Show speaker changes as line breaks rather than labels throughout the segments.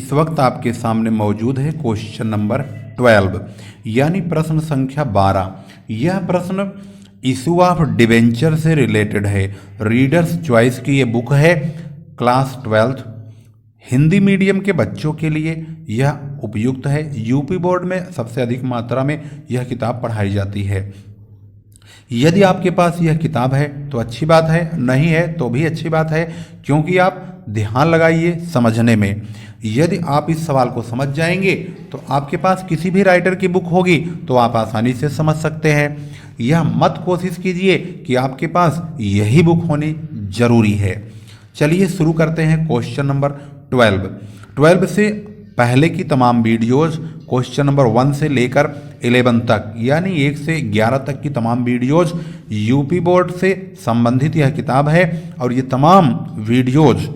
इस वक्त आपके सामने मौजूद है क्वेश्चन नंबर 12 यानी प्रश्न संख्या 12। यह प्रश्न इशू ऑफ डिवेंचर से रिलेटेड है। रीडर्स चॉइस की ये बुक है। क्लास 12 हिंदी मीडियम के बच्चों के लिए यह उपयुक्त है। यूपी बोर्ड में सबसे अधिक मात्रा में यह किताब पढ़ाई जाती है। यदि आपके पास यह किताब है तो अच्छी बात है, नहीं है तो भी अच्छी बात है, क्योंकि आप ध्यान लगाइए समझने में। यदि आप इस सवाल को समझ जाएंगे तो आपके पास किसी भी राइटर की बुक होगी तो आप आसानी से समझ सकते हैं। यह मत कोशिश कीजिए कि आपके पास यही बुक होनी जरूरी है। चलिए शुरू करते हैं क्वेश्चन नंबर 12 से पहले की तमाम वीडियोज़ क्वेश्चन नंबर 1 से लेकर 11 तक यानी 1 से 11 तक की तमाम वीडियोज़ यूपी बोर्ड से संबंधित यह किताब है और ये तमाम वीडियोज़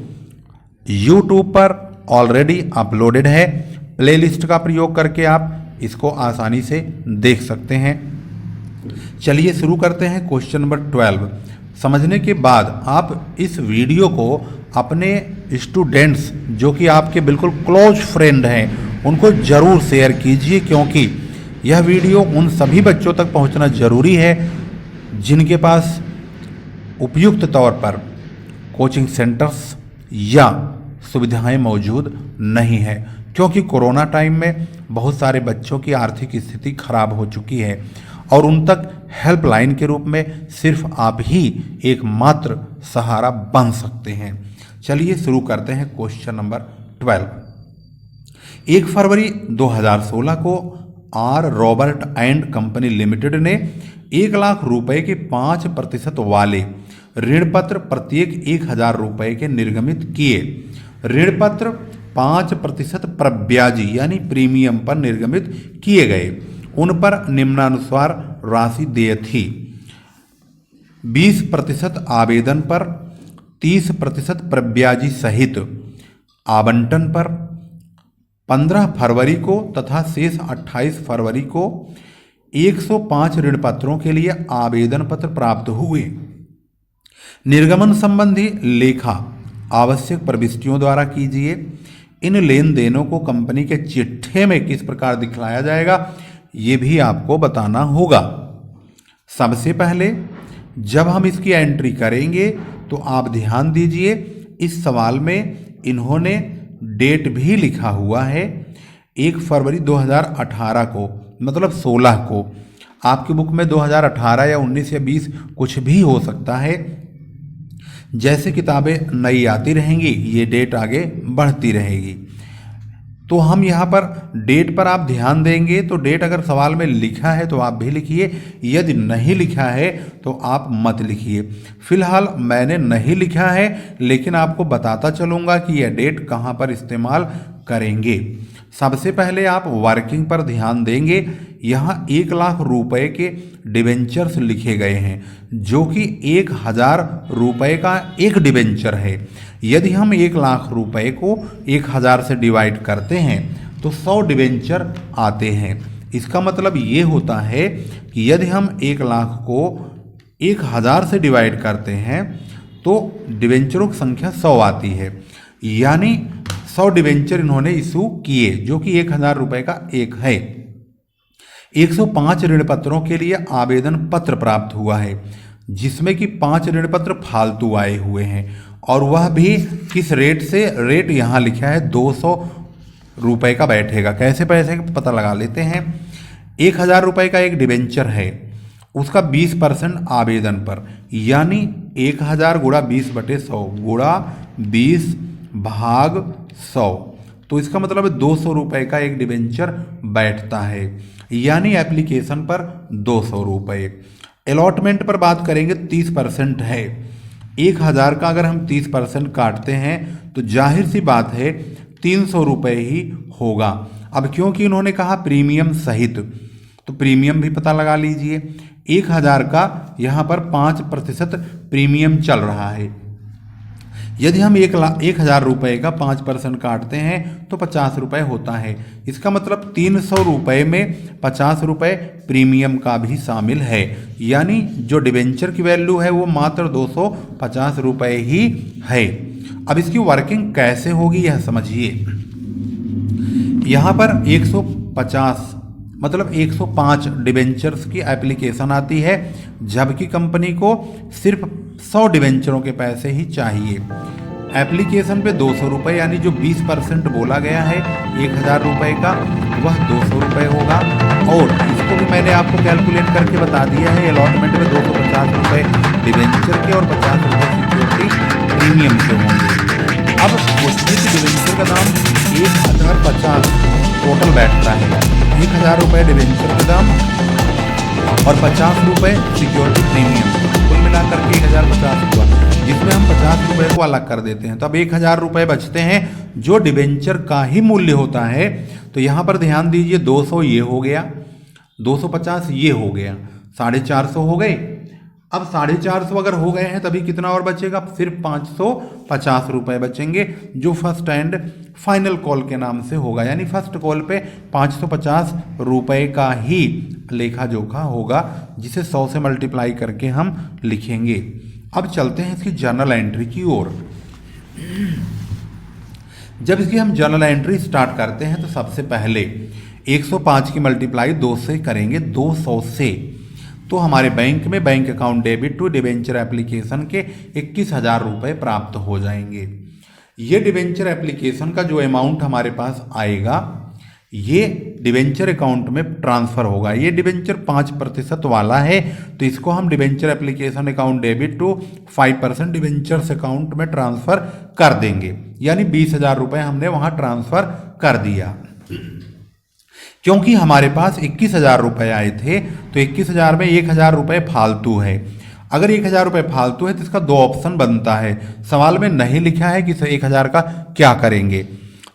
यूट्यूब पर ऑलरेडी अपलोडेड है। प्लेलिस्ट का प्रयोग करके आप इसको आसानी से देख सकते हैं। चलिए शुरू करते हैं क्वेश्चन नंबर 12। समझने के बाद आप इस वीडियो को अपने स्टूडेंट्स जो कि आपके बिल्कुल क्लोज फ्रेंड हैं उनको ज़रूर शेयर कीजिए, क्योंकि यह वीडियो उन सभी बच्चों तक पहुंचना ज़रूरी है जिनके पास उपयुक्त तौर पर कोचिंग सेंटर्स या सुविधाएं मौजूद नहीं है, क्योंकि कोरोना टाइम में बहुत सारे बच्चों की आर्थिक स्थिति खराब हो चुकी है और उन तक हेल्पलाइन के रूप में सिर्फ आप ही एकमात्र सहारा बन सकते हैं। चलिए शुरू करते हैं क्वेश्चन नंबर 12। 1 फरवरी 2016 को R Robert and company limited ने 1 लाख रुपए के 5% वाले ऋण पत्र प्रत्येक 1,000 रुपए के निर्गमित किए। ऋण पत्र 5% प्रब्याजी यानी प्रीमियम पर निर्गमित किए गए। उन पर निम्नानुसार राशि देय थी। 20% आवेदन पर, 30% प्रब्याजी सहित आवंटन पर 15 फरवरी को तथा शेष 28 फरवरी को 105 ऋण पत्रों के लिए आवेदन पत्र प्राप्त हुए। निर्गमन संबंधी लेखा आवश्यक प्रविष्टियों द्वारा कीजिए। इन लेन देनों को कंपनी के चिट्ठे में किस प्रकार दिखलाया जाएगा ये भी आपको बताना होगा। सबसे पहले जब हम इसकी एंट्री करेंगे तो आप ध्यान दीजिए, इस सवाल में इन्होंने डेट भी लिखा हुआ है 1 फरवरी 2018 को, मतलब 16 को। आपकी बुक में 2018 या 19 या 20 कुछ भी हो सकता है। जैसे किताबें नई आती रहेंगी ये डेट आगे बढ़ती रहेगी। तो हम यहाँ पर डेट पर आप ध्यान देंगे तो डेट अगर सवाल में लिखा है तो आप भी लिखिए, यदि नहीं लिखा है तो आप मत लिखिए। फिलहाल मैंने नहीं लिखा है लेकिन आपको बताता चलूँगा कि यह डेट कहाँ पर इस्तेमाल करेंगे। सबसे पहले आप वर्किंग पर ध्यान देंगे। यहाँ 1 लाख रुपए के डिवेंचर्स लिखे गए हैं जो कि 1,000 रुपए का एक डिवेंचर है। यदि हम 1 लाख रुपए को 1,000 से डिवाइड करते हैं तो 100 डिवेंचर आते हैं। इसका मतलब ये होता है कि यदि हम 1 लाख को 1,000 से डिवाइड करते हैं तो डिवेंचरों की संख्या 100 आती है, यानी 100 डिवेंचर इन्होंने इशू किए जो कि 1,000 रुपए का एक है। 105 ऋण पत्रों के लिए आवेदन पत्र प्राप्त हुआ है जिसमें कि 5 ऋण पत्र फालतू आए हुए हैं और वह भी किस रेट से, रेट यहाँ लिखा है 200 रुपए का बैठेगा। कैसे पैसे पता लगा लेते हैं। 1,000 रुपए का एक डिवेंचर है, उसका 20% आवेदन पर, यानी 1,000 गुणा 20/100 गुणा 20 भाग 100, तो इसका मतलब 200 रुपए का एक डिवेंचर बैठता है, यानी एप्लीकेशन पर 200 रुपये। अलॉटमेंट पर बात करेंगे 30% है। 1,000 का अगर हम 30% काटते हैं तो जाहिर सी बात है 300 रुपये ही होगा। अब क्योंकि इन्होंने कहा प्रीमियम सहित तो प्रीमियम भी पता लगा लीजिए। 1,000 का यहाँ पर 5% प्रीमियम चल रहा है। यदि हम 1,000 रुपये का 5% काटते हैं तो 50 रुपये होता है। इसका मतलब 300 रुपये में 50 रुपये प्रीमियम का भी शामिल है, यानी जो डिवेंचर की वैल्यू है वो मात्र 250 रुपये ही है। अब इसकी वर्किंग कैसे होगी यह समझिए। यहाँ पर 150 मतलब 105 डिबेंचर्स की एप्लीकेशन आती है, जबकि कंपनी को सिर्फ 100 डिबेंचरों के पैसे ही चाहिए। एप्लीकेशन पे 200 रुपये यानी जो 20% बोला गया है 1000 रुपये का, वह 200 रुपये होगा। और इसको भी मैंने आपको कैलकुलेट करके बता दिया है। अलॉटमेंट में 250 रुपये डिबेंचर के और 50 रुपये सिक्योरिटी प्रीमियम के होंगे। अब उस डिबेंचर का दाम 1050 टोटल बैठता है। 1000 रुपये डिबेंचर का दाम और 50 रुपये सिक्योरिटी प्रीमियम, कुल मिलाकर के 1050 हुआ, जिसमें हम 50 रुपये को अलग कर देते हैं। तो अब 1000 रुपये बचते हैं जो डिबेंचर का ही मूल्य होता है। तो यहाँ पर ध्यान दीजिए, 200 ये हो गया, 250 ये हो गया, 450 हो गए। अब 450 अगर हो गए हैं तभी कितना और बचेगा, सिर्फ 550 रुपये बचेंगे, जो फर्स्ट एंड फाइनल कॉल के नाम से होगा। यानी फर्स्ट कॉल पे 550 रुपये का ही लेखा जोखा होगा, जिसे 100 से मल्टीप्लाई करके हम लिखेंगे। अब चलते हैं इसकी जर्नल एंट्री की ओर। जब इसकी हम जर्नल एंट्री स्टार्ट करते हैं तो सबसे पहले 105 की मल्टीप्लाई 2 से करेंगे, 200 से, तो हमारे बैंक में bank account debit to debenture application के 21,000 रुपये प्राप्त हो जाएंगे। ये डिबेंचर एप्लीकेशन का जो अमाउंट हमारे पास आएगा ये डिबेंचर अकाउंट में ट्रांसफ़र होगा। ये डिबेंचर 5% वाला है, तो इसको हम debenture application account debit to 5% debentures account में ट्रांसफ़र कर देंगे। यानी 20,000 रुपये हमने वहाँ ट्रांसफ़र कर दिया। क्योंकि हमारे पास 21,000 रुपये आए थे, तो 21,000 में 1,000 रुपये फालतू है। अगर 1,000 रुपये फालतू है तो इसका 2 ऑप्शन बनता है। सवाल में नहीं लिखा है कि 1,000 का क्या करेंगे,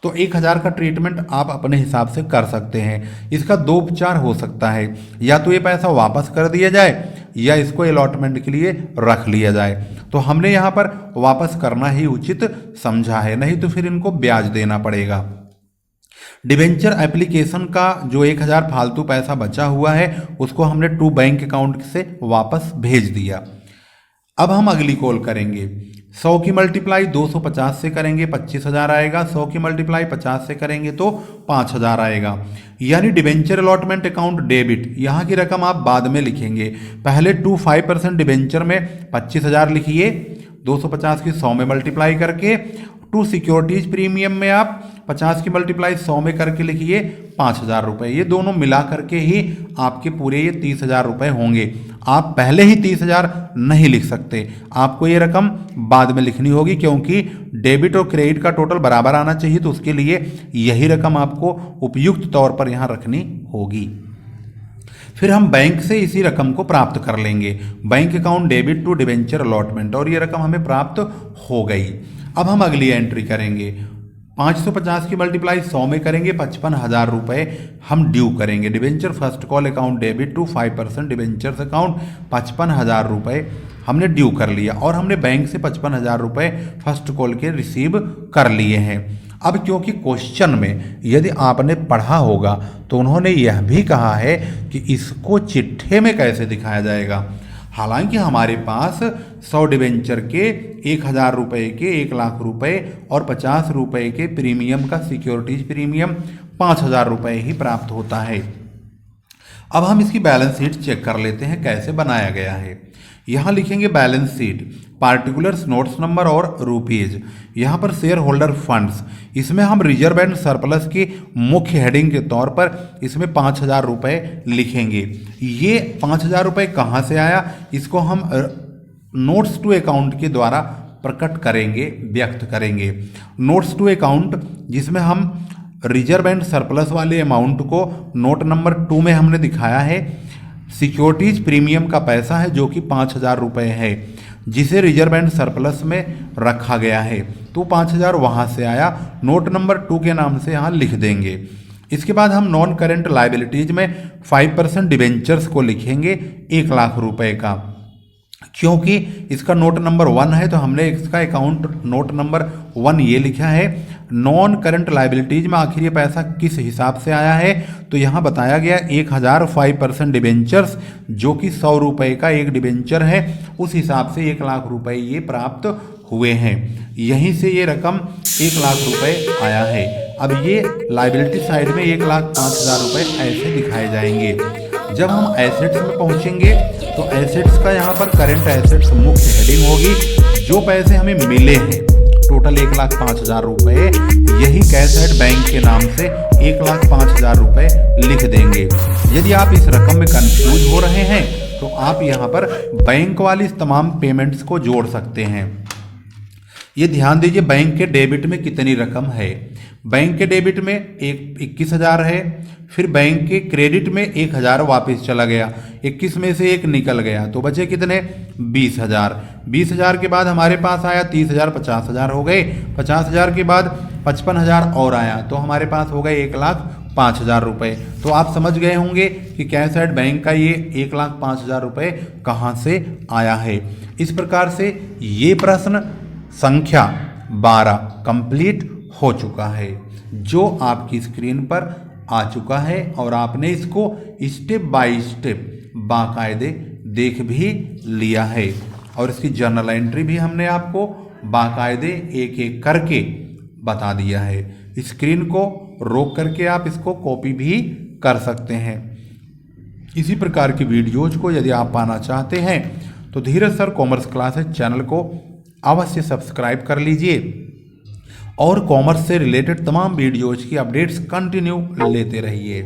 तो 1,000 का ट्रीटमेंट आप अपने हिसाब से कर सकते हैं। इसका 2 उपचार हो सकता है, या तो ये पैसा वापस कर दिया जाए या इसको अलॉटमेंट के लिए रख लिया जाए। तो हमने यहाँ पर वापस करना ही उचित समझा है, नहीं तो फिर इनको ब्याज देना पड़ेगा। डिबेंचर एप्लीकेशन का जो 1,000 फालतू पैसा बचा हुआ है उसको हमने टू बैंक अकाउंट से वापस भेज दिया। अब हम अगली कॉल करेंगे। 100 की मल्टीप्लाई 250 से करेंगे 25,000 आएगा, 100 की मल्टीप्लाई 50 से करेंगे तो 5,000 आएगा। यानी डिबेंचर अलॉटमेंट अकाउंट डेबिट, यहाँ की रकम आप बाद में लिखेंगे। पहले 5% डिबेंचर में 25,000 लिखिए, 250 की 100 में मल्टीप्लाई करके। टू सिक्योरिटीज प्रीमियम में आप 50 की मल्टीप्लाई 100 में करके लिखिए 5,000 रुपये। ये दोनों मिला करके ही आपके पूरे ये 30,000 रुपये होंगे। आप पहले ही 30,000 नहीं लिख सकते, आपको ये रकम बाद में लिखनी होगी, क्योंकि डेबिट और क्रेडिट का टोटल बराबर आना चाहिए। तो उसके लिए यही रकम आपको उपयुक्त तौर पर यहाँ रखनी होगी। फिर हम बैंक से इसी रकम को प्राप्त कर लेंगे, bank account debit to debenture allotment, और ये रकम हमें प्राप्त हो गई। अब हम अगली एंट्री करेंगे। 550 की मल्टीप्लाई 100 में करेंगे, 55,000 रुपये हम ड्यू करेंगे। Debenture first call account debit to 5% debentures account 55,000 रुपये हमने ड्यू कर लिया, और हमने बैंक से 55,000 रुपये फर्स्ट कॉल के रिसीव कर लिए हैं। अब क्योंकि क्वेश्चन में यदि आपने पढ़ा होगा तो उन्होंने यह भी कहा है कि इसको चिट्ठे में कैसे दिखाया जाएगा। हालांकि हमारे पास 100 डिबेंचर के 1,000 रुपये के 1,00,000 रुपये और 50 रुपये के प्रीमियम का सिक्योरिटीज प्रीमियम 5,000 रुपये ही प्राप्त होता है। अब हम इसकी बैलेंस शीट चेक कर लेते हैं कैसे बनाया गया है। यहाँ लिखेंगे balance sheet, particulars, notes number और रुपीज। यहाँ पर शेयर होल्डर फंड्स, इसमें हम रिजर्व एंड सरप्लस की मुख्य हेडिंग के तौर पर इसमें 5,000 रुपये लिखेंगे। ये 5,000 रुपये कहाँ से आया, इसको हम नोट्स टू अकाउंट के द्वारा प्रकट करेंगे, व्यक्त करेंगे। नोट्स टू अकाउंट जिसमें हम रिजर्व एंड सरप्लस वाले अमाउंट को नोट नंबर 2 में हमने दिखाया है। सिक्योरिटीज प्रीमियम का पैसा है जो कि 5,000 रुपये है, जिसे रिजर्व एंड सरप्लस में रखा गया है, तो 5,000 वहाँ से आया। नोट नंबर 2 के नाम से यहाँ लिख देंगे। इसके बाद हम नॉन करेंट लाइबिलिटीज में 5% डिबेंचर्स को लिखेंगे 1,00,000 रुपये का, क्योंकि इसका नोट नंबर 1 है तो हमने इसका अकाउंट नोट नंबर 1 ये लिखा है। नॉन करंट लाइबिलिटीज में आखिर ये पैसा किस हिसाब से आया है, तो यहाँ बताया गया 1,000 5% डिबेंचर्स जो कि 100 रुपये का एक डिबेंचर है, उस हिसाब से 1,00,000 रुपये ये प्राप्त हुए हैं। यहीं से ये रकम 1,00,000 रुपये आया है। अब ये लाइबिलिटी साइड में 1,05,000 रुपये ऐसे दिखाए जाएंगे। जब हम एसेट्स में पहुंचेंगे तो एसेट्स का यहाँ पर करंट एसेट्स मुख्य हेडिंग होगी। जो पैसे हमें मिले हैं टोटल 1,05,000 रुपये, यही कैश एट बैंक के नाम से 1,05,000 रुपये लिख देंगे। यदि आप इस रकम में कंफ्यूज हो रहे हैं तो आप यहाँ पर बैंक वाली तमाम पेमेंट्स को जोड़ सकते हैं। ये ध्यान दीजिए, बैंक के डेबिट में कितनी रकम है। बैंक के डेबिट में 21,000 है, फिर बैंक के क्रेडिट में 1,000 वापस चला गया, 21 में से 1 निकल गया तो बचे कितने 20,000। 20,000 के बाद हमारे पास आया 30,000, 50,000 हो गए। 50,000 के बाद 55,000 और आया तो हमारे पास हो गए 1,05,000 रुपये। तो आप समझ गए होंगे कि कैश एट बैंक का ये 1,05,000 रुपये कहाँ से आया है। इस प्रकार से ये प्रश्न संख्या 12 कंप्लीट हो चुका है, जो आपकी स्क्रीन पर आ चुका है और आपने इसको स्टेप बाय स्टेप बाकायदे देख भी लिया है और इसकी जर्नल एंट्री भी हमने आपको बाकायदे एक एक करके बता दिया है। स्क्रीन को रोक करके आप इसको कॉपी भी कर सकते हैं। इसी प्रकार की वीडियोज को यदि आप पाना चाहते हैं तो धीरज सर कॉमर्स क्लासेस चैनल को अवश्य सब्सक्राइब कर लीजिए और कॉमर्स से रिलेटेड तमाम वीडियोज की अपडेट्स कंटिन्यू लेते रहिए।